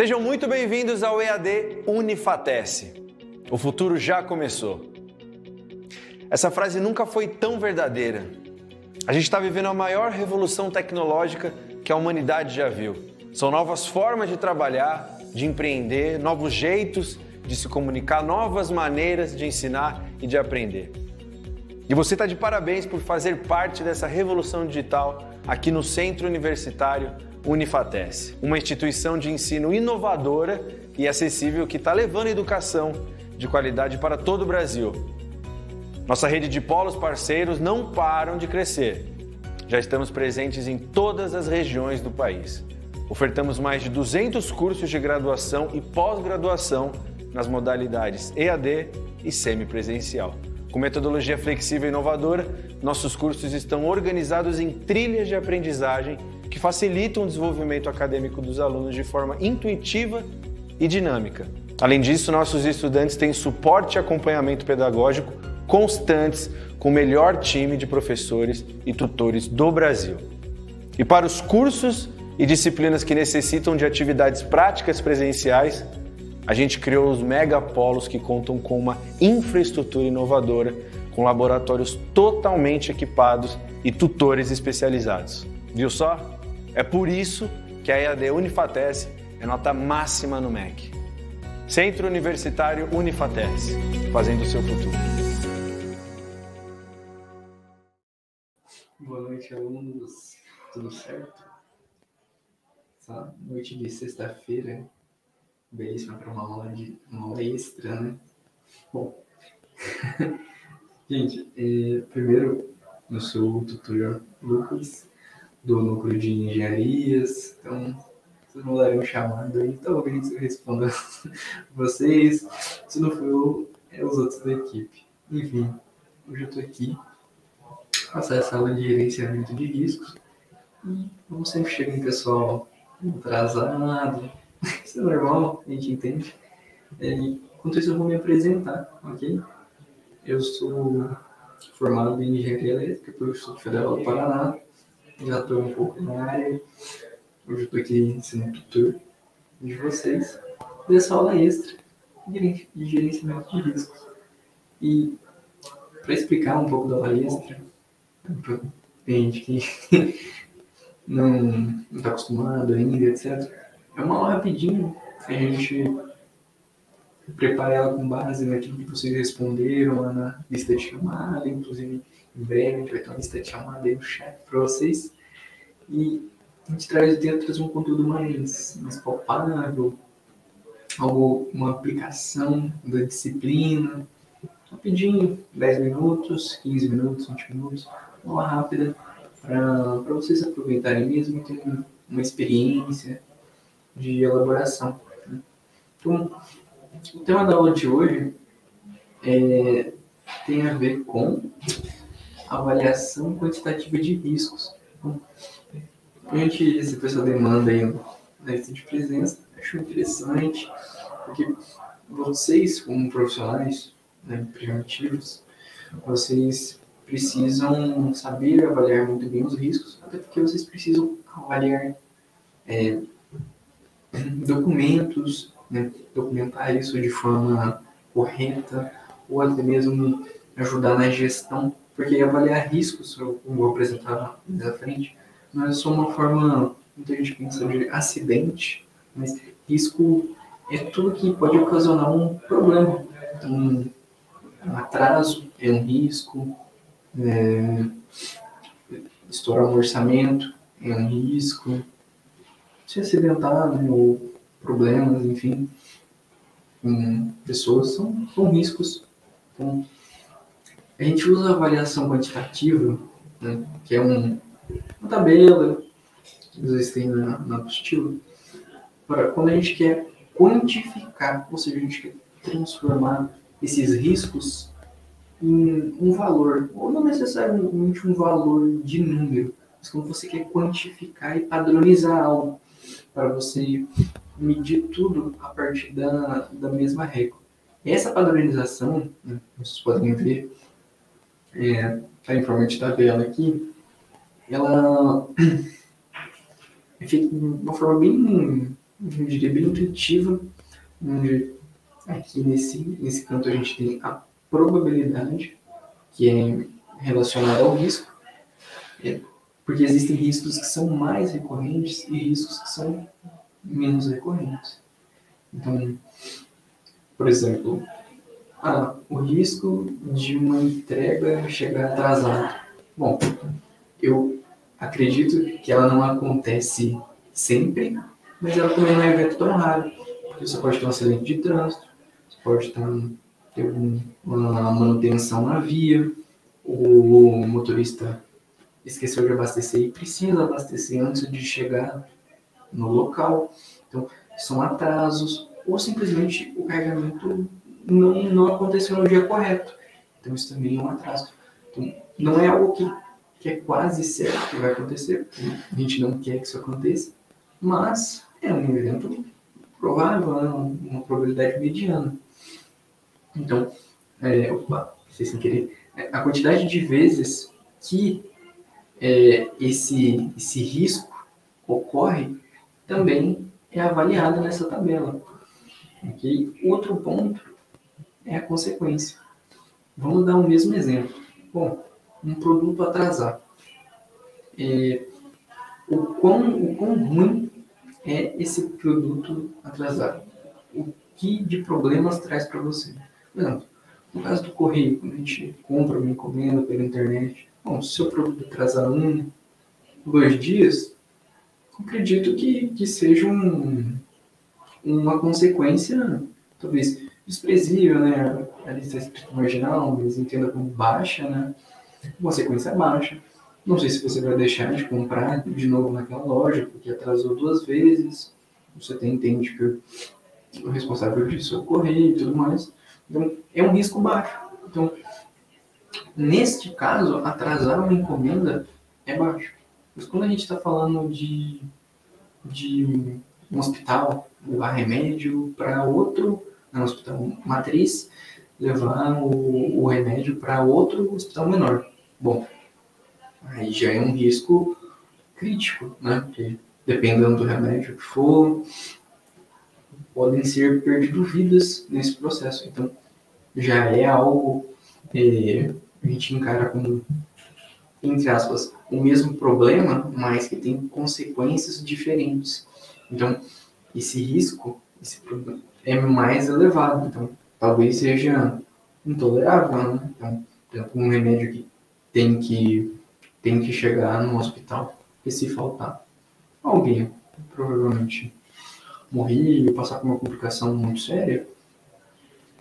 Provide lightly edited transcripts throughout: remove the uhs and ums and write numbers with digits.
Sejam muito bem-vindos ao EAD Unifatece. O futuro já começou. Essa frase nunca foi tão verdadeira. A gente está vivendo a maior revolução tecnológica que a humanidade já viu. São novas formas de trabalhar, de empreender, novos jeitos de se comunicar, novas maneiras de ensinar e de aprender. E você está de parabéns por fazer parte dessa revolução digital aqui no Centro Universitário Unifatece, uma instituição de ensino inovadora e acessível que está levando educação de qualidade para todo o Brasil. Nossa rede de polos parceiros não param de crescer. Já estamos presentes em todas as regiões do país. Ofertamos mais de 200 cursos de graduação e pós-graduação nas modalidades EAD e semipresencial. Com metodologia flexível e inovadora, nossos cursos estão organizados em trilhas de aprendizagem que facilitam o desenvolvimento acadêmico dos alunos de forma intuitiva e dinâmica. Além disso, nossos estudantes têm suporte e acompanhamento pedagógico constantes com o melhor time de professores e tutores do Brasil. E para os cursos e disciplinas que necessitam de atividades práticas presenciais, a gente criou os megapolos que contam com uma infraestrutura inovadora, com laboratórios totalmente equipados e tutores especializados. Viu só? É por isso que a EAD Unifatece é nota máxima no MEC. Centro Universitário Unifatece, fazendo o seu futuro. Boa noite, alunos. Tudo certo? Essa noite de sexta-feira, belíssima para uma aula extra, né? Bom, gente, primeiro, eu sou o tutor Lucas, do Núcleo de Engenharias, então vocês vão dar um chamado aí, talvez eu responda vocês, se não for eu, é os outros da equipe. Enfim, hoje eu estou aqui, passar essa aula de gerenciamento de riscos, e como sempre chega um pessoal atrasado, isso é normal, a gente entende. Enquanto isso eu vou me apresentar, ok? Eu sou formado em Engenharia Elétrica pelo Instituto Federal do Paraná, já estou um pouco na área, hoje estou aqui sendo tutor de vocês, dessa aula extra de gerenciamento de riscos. E para explicar um pouco da aula extra, tem gente que não está acostumado ainda, etc. É uma aula rapidinho, a gente prepara ela com base naquilo que vocês responderam lá na lista de chamada, inclusive em breve a gente vai ter uma lista de chamada aí no chat para vocês. E a gente tenta trazer um conteúdo mais palpável, uma aplicação da disciplina, rapidinho, 10 minutos, 15 minutos, 20 minutos, uma aula rápida, para vocês aproveitarem mesmo e terem uma experiência de elaboração. Então, o tema da aula de hoje tem a ver com avaliação quantitativa de riscos. Então, a gente recebeu essa demanda aí na lista de presença, acho interessante, porque vocês, como profissionais, né, preventivos, vocês precisam saber avaliar muito bem os riscos, até porque vocês precisam avaliar documentos, né, documentar isso de forma correta, ou até mesmo ajudar na gestão, porque avaliar riscos, eu vou apresentar mais à frente, não é só uma forma, muita gente pensa de acidente, mas risco é tudo que pode ocasionar um problema, um atraso é um risco, estourar um orçamento é um risco, se acidentar, né, ou problemas, enfim, com pessoas são riscos. Então, a gente usa a avaliação quantitativa, né, que é uma tabela que vocês têm na apostila, para quando a gente quer quantificar, ou seja, a gente quer transformar esses riscos em um valor, ou não necessariamente um valor de número, mas quando você quer quantificar e padronizar algo, para você medir tudo a partir da mesma régua. Essa padronização, né, vocês podem ver, está em forma de tabela aqui, ela é feita de uma forma bem eu diria, bem intuitiva, onde aqui nesse canto a gente tem a probabilidade, que é relacionada ao risco, porque existem riscos que são mais recorrentes e riscos que são menos recorrentes. Então, por exemplo, o risco de uma entrega chegar atrasada. Bom, eu acredito que ela não acontece sempre, mas ela também não é um evento tão raro. Porque você pode ter um acidente de trânsito, você pode ter uma manutenção na via, o motorista esqueceu de abastecer e precisa abastecer antes de chegar no local. Então, são atrasos, ou simplesmente o carregamento não aconteceu no dia correto. Então, isso também é um atraso. Então, não é algo que é quase certo que vai acontecer, a gente não quer que isso aconteça, mas é um evento provável, uma probabilidade mediana. Então, sem querer, a quantidade de vezes que esse risco ocorre também é avaliada nessa tabela. Okay? Outro ponto é a consequência. Vamos dar o mesmo exemplo. Bom, um produto atrasado. O quão ruim é esse produto atrasado? O que de problemas traz para você? Por exemplo, no caso do correio, quando a gente compra uma encomenda pela internet, bom, se o seu produto atrasar 2 dias, acredito que seja uma consequência, talvez, desprezível, né? Ali está escrito marginal, mas entenda como baixa, né? Consequência baixa. Não sei se você vai deixar de comprar de novo naquela loja, porque atrasou 2 vezes. Você entende que o responsável disso é o correio e tudo mais. Então, é um risco baixo. Então, neste caso, atrasar uma encomenda é baixo. Mas quando a gente está falando de um hospital, levar remédio para outro, no hospital matriz, levar o remédio para outro hospital menor. Bom, aí já é um risco crítico, né? Porque dependendo do remédio que for, podem ser perdidas vidas nesse processo. Então, já é algo que a gente encara como, entre aspas, o mesmo problema, mas que tem consequências diferentes. Então, esse risco é mais elevado. Então, talvez seja intolerável, né? Então, por exemplo, um remédio que tem que chegar no hospital, e se faltar, alguém provavelmente morrer ou passar por uma complicação muito séria,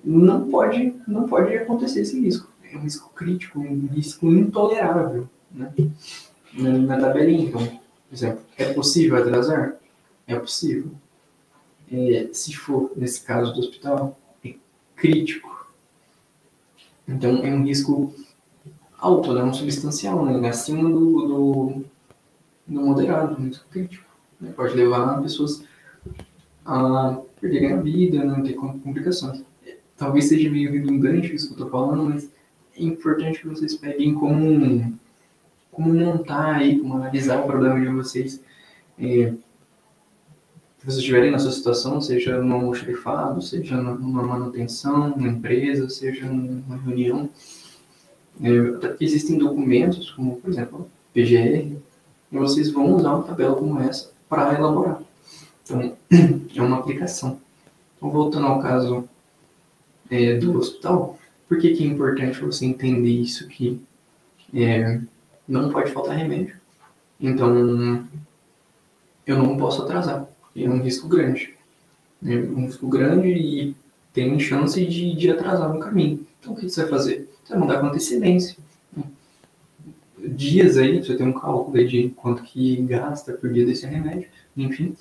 não pode acontecer esse risco. É um risco crítico, um risco intolerável, né? Na tabelinha, então, por exemplo, é possível atrasar? É possível. Se for, nesse caso do hospital, é crítico. Então, é um risco alto, né? Um substancial, né? Acima do moderado, um risco crítico. Né? Pode levar pessoas a perderem a vida, não ter complicações. Talvez seja meio redundante isso que eu estou falando, mas é importante que vocês peguem como montar aí, como analisar o problema de vocês. Se vocês estiverem nessa situação, seja no almoxarifado, seja numa manutenção, numa empresa, seja numa reunião, existem documentos, como por exemplo PGR, e vocês vão usar uma tabela como essa para elaborar. Então, é uma aplicação. Então, voltando ao caso do hospital, por que é importante você entender isso que não pode faltar remédio? Então, eu não posso atrasar. É um risco grande. É um risco grande e tem chance de atrasar no caminho. Então, o que você vai fazer? Você vai mandar com antecedência. Dias aí, você tem um cálculo aí de quanto que gasta por dia desse remédio, enfim.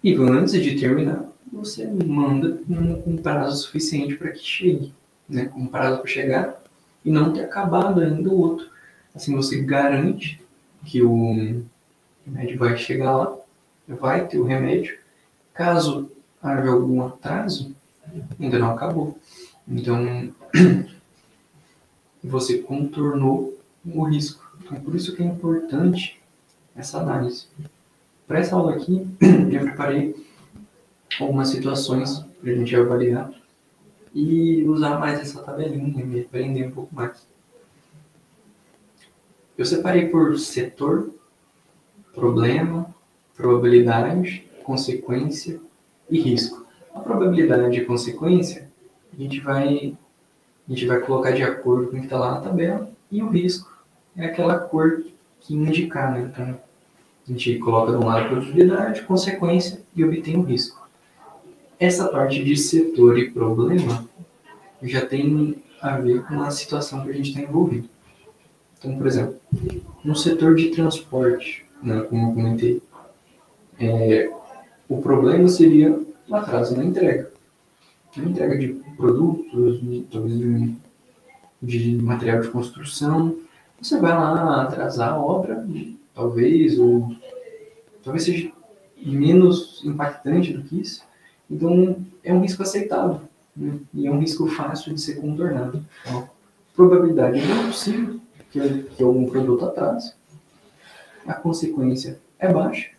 E antes de terminar, você manda com prazo suficiente para que chegue, né? Com prazo para chegar e não ter acabado ainda o outro. Assim você garante que o remédio vai chegar lá, vai ter o remédio. Caso haja algum atraso, ainda não acabou. Então, você contornou o risco. Então, por isso que é importante essa análise. Para essa aula aqui, eu preparei algumas situações para a gente avaliar e usar mais essa tabelinha, me aprender um pouco mais. Eu separei por setor, problema, probabilidade, consequência e risco. A probabilidade e consequência a gente vai colocar de acordo com o que está lá na tabela, e o risco é aquela cor que indicar, né? Então, a gente coloca de um lado a probabilidade, consequência e obtém o risco. Essa parte de setor e problema já tem a ver com a situação que a gente está envolvido. Então, por exemplo, no setor de transporte, né, como eu comentei, o problema seria o atraso na entrega. Na entrega de produtos, talvez de material de construção, você vai lá atrasar a obra, talvez seja menos impactante do que isso. Então, é um risco aceitável, né? E é um risco fácil de ser contornado. Então, a probabilidade é muito possível que algum produto atrase, a consequência é baixa,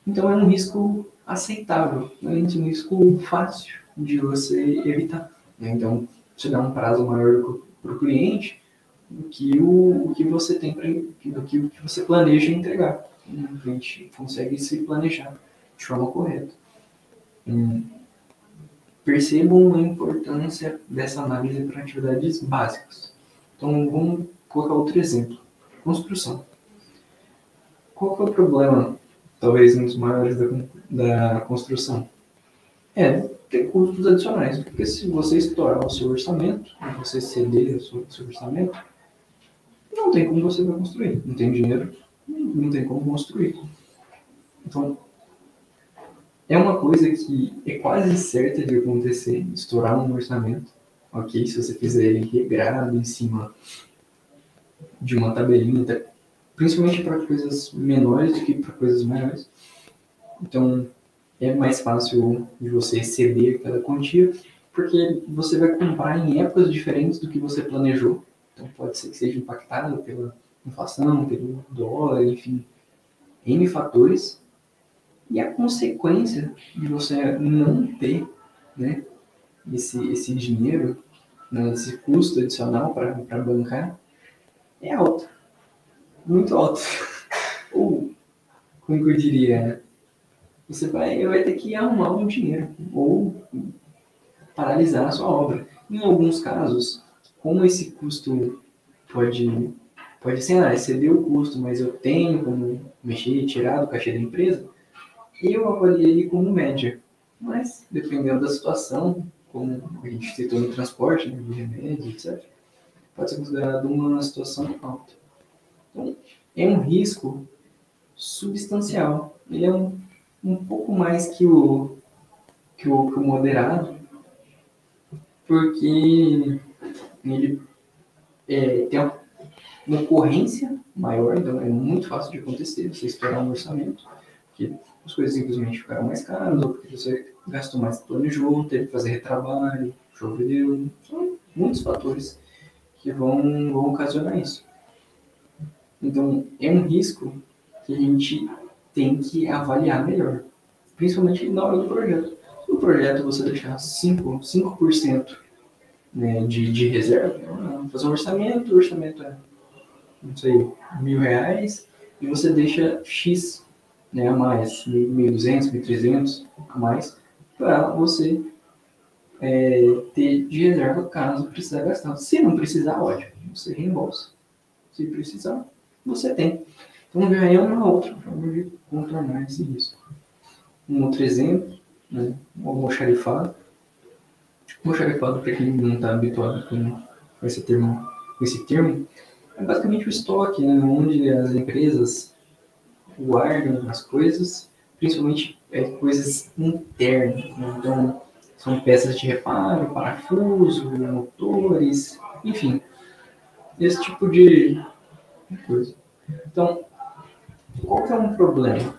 então é um risco aceitável, né? É um risco fácil de você evitar, né? Então, você dá um prazo maior para o cliente do que o que você tem do que o que você planeja entregar. O cliente consegue se planejar de forma correta. Percebam a importância dessa análise para atividades básicas. Então, vamos colocar outro exemplo. Construção. Qual que é o problema, talvez um dos maiores da construção? Ter custos adicionais. Porque se você estourar o seu orçamento, você ceder o seu orçamento, não tem como você vai construir. Não tem dinheiro, não tem como construir. Então, é uma coisa que é quase certa de acontecer, estourar um orçamento, ok? Se você fizer ele regrado em cima de uma tabelinha, principalmente para coisas menores do que para coisas maiores. Então, é mais fácil de você exceder aquela quantia, porque você vai comprar em épocas diferentes do que você planejou. Então, pode ser que seja impactado pela inflação, pelo dólar, enfim, N fatores. E a consequência de você não ter, né, esse dinheiro, né, esse custo adicional para bancar, é alto, muito alto. Ou, como eu diria, você vai ter que arrumar um dinheiro ou paralisar a sua obra. Em alguns casos, como esse custo pode ser, exceder o custo, mas eu tenho como mexer, tirar do cachê da empresa, eu avaliei ele como média. Mas, dependendo da situação, como a gente citou no transporte, né, de remédio, etc., pode ser considerado uma situação alta. Então, é um risco substancial. Ele é um pouco mais que o moderado, porque ele tem uma ocorrência maior, então é muito fácil de acontecer, você estourar um orçamento, que as coisas simplesmente ficaram mais caras, ou porque você gastou mais do que planejou, teve que fazer retrabalho, choveu, são muitos fatores que vão ocasionar isso. Então, é um risco que a gente tem que avaliar melhor, principalmente na hora do projeto. Se o projeto você deixar 5% né, de reserva, fazer um orçamento, o orçamento é, não sei, R$1.000, e você deixa X, né, a mais, 1.200, 1.300 a mais, para você ter de reserva caso precisar gastar. Se não precisar, ótimo, você reembolsa. Se precisar, você tem. Então já é uma outra forma de contornar esse risco. Um outro exemplo, né, o almoxarifado. O almoxarifado, para quem não está habituado com esse termo, é basicamente o estoque, né, onde as empresas guardam as coisas, principalmente coisas internas. Né? Então, são peças de reparo, parafuso, motores, enfim, esse tipo de coisa. Então, qual que é um problema?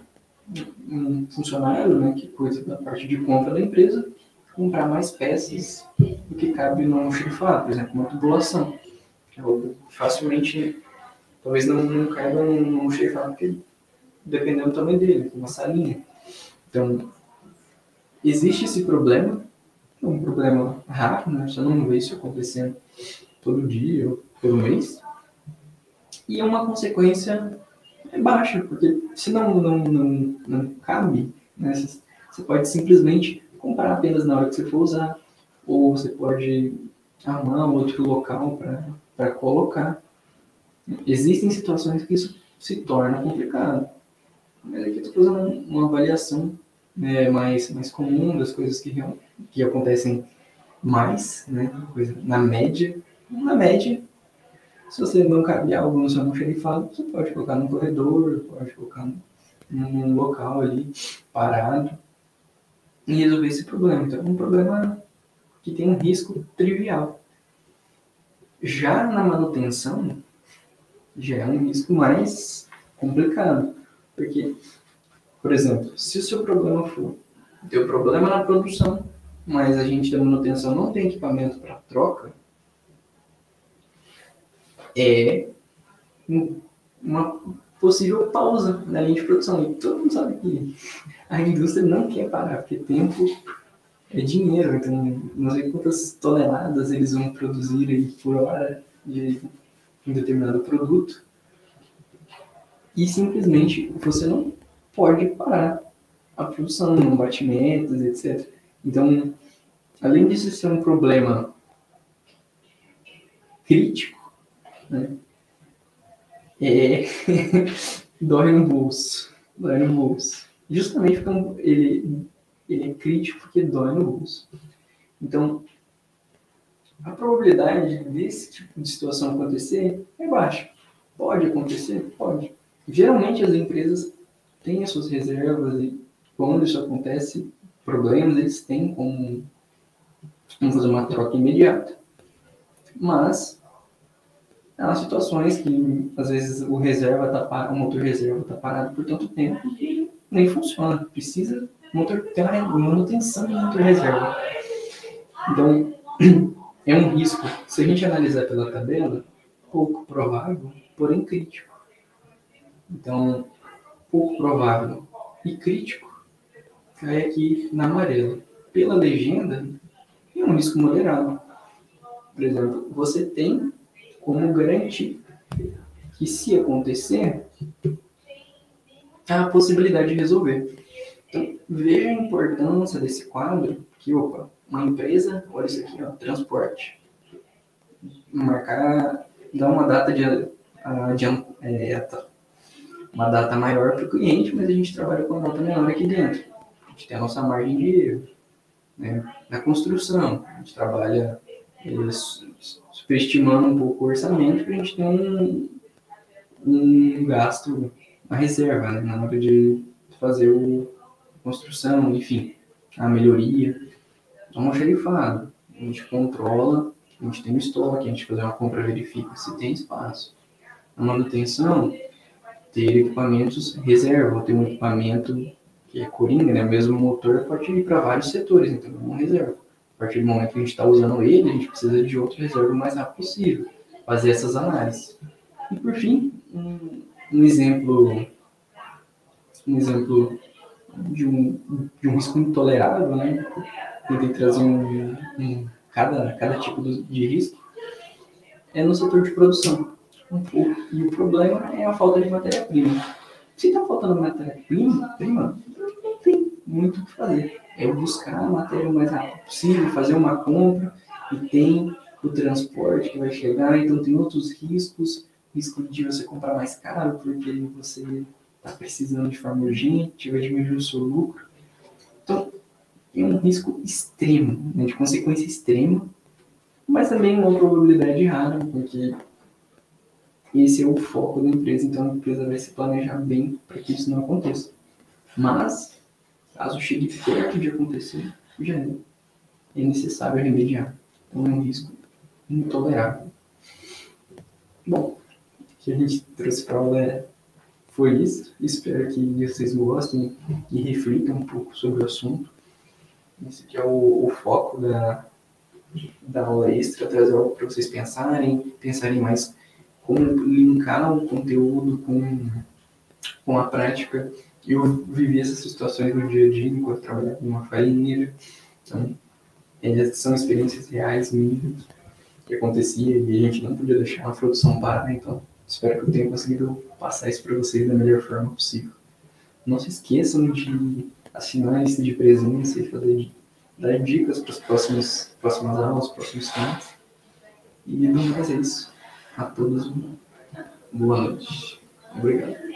Um funcionário, né, que cuida da parte de compra da empresa, comprar mais peças do que cabe no almoxarifado, por exemplo, uma tubulação. Que é algo facilmente, talvez não caiba no almoxarifado, porque dependendo do tamanho dele, uma salinha. Então, existe esse problema, é um problema raro, né? Você não vê isso acontecendo todo dia ou todo mês. E é uma consequência baixa, porque se não cabe, né? Você pode simplesmente comprar apenas na hora que você for usar, ou você pode arrumar outro local para colocar. Existem situações que isso se torna complicado. Mas aqui eu estou fazendo uma avaliação, né, mais comum das coisas que acontecem mais, né, na média. Na média, se você não cabe algo no seu almoxarifado, você pode colocar num corredor, pode colocar num local ali, parado, e resolver esse problema. Então, é um problema que tem um risco trivial. Já na manutenção, já é um risco mais complicado. Porque, por exemplo, se o seu problema for deu problema na produção, mas a gente da manutenção não tem equipamento para troca, é uma possível pausa na linha de produção. E todo mundo sabe que a indústria não quer parar, porque tempo é dinheiro. Então, não sei quantas toneladas eles vão produzir aí por hora de um determinado produto. E simplesmente você não pode parar a produção, não bate metas, etc. Então, além disso ser um problema crítico, né, dói no bolso. Dói no bolso. Justamente porque ele é crítico porque dói no bolso. Então, a probabilidade desse tipo de situação acontecer é baixa. Pode acontecer? Pode. Geralmente as empresas têm as suas reservas e quando isso acontece, problemas, eles têm como fazer uma troca imediata. Mas há situações que às vezes o motor reserva está parado por tanto tempo e nem funciona. Precisa ter uma manutenção de motor reserva. Então, é um risco, se a gente analisar pela tabela, pouco provável, porém crítico. Então, pouco provável e crítico cai aqui na amarela. Pela legenda, é um risco moderado. Por exemplo, você tem como garantir que se acontecer, há a possibilidade de resolver. Então, veja a importância desse quadro, que, uma empresa, olha isso aqui, transporte. Dar uma data uma data maior para o cliente, mas a gente trabalha com uma data menor aqui dentro. A gente tem a nossa margem de erro. Né? Na construção, a gente trabalha superestimando um pouco o orçamento para a gente ter um gasto, uma reserva, né? Na hora de fazer a construção, enfim, a melhoria. Então, um almoxarifado, a gente controla, a gente tem um estoque, a gente faz uma compra, verifica se tem espaço. A manutenção, ter equipamentos reserva, ter um equipamento que é coringa, né? O mesmo motor pode ir para vários setores, então é uma reserva. A partir do momento que a gente está usando ele, a gente precisa de outra reserva o mais rápido possível, fazer essas análises. E por fim, um exemplo de um risco intolerável, né? Tentei trazer cada tipo de risco, é no setor de produção. E o problema é a falta de matéria-prima. Se está faltando matéria-prima, não tem muito o que fazer. É buscar a matéria o mais rápido possível, fazer uma compra, e tem o transporte que vai chegar, então tem outros riscos, risco de você comprar mais caro, porque você está precisando de forma urgente, vai diminuir o seu lucro. Então, é um risco extremo, né, de consequência extrema, mas também uma probabilidade rara, porque esse é o foco da empresa, então a empresa vai se planejar bem para que isso não aconteça. Mas, caso chegue perto de acontecer, já é necessário remediar. Então é um risco intolerável. Bom, o que a gente trouxe para a aula foi isso. Espero que vocês gostem e reflitam um pouco sobre o assunto. Esse aqui é o foco da aula extra, trazer algo para vocês pensarem mais como linkar o conteúdo com com a prática, eu vivi essas situações no dia a dia enquanto trabalhava numa faxineira. Então, são experiências reais minhas que acontecia e a gente não podia deixar a produção parar. Então, espero que eu tenha conseguido passar isso para vocês da melhor forma possível. Não se esqueçam de assinar esse de presença e dar dicas para as próximas aulas, próximos temas. E não mais é isso. A todos, boa noite. Obrigado.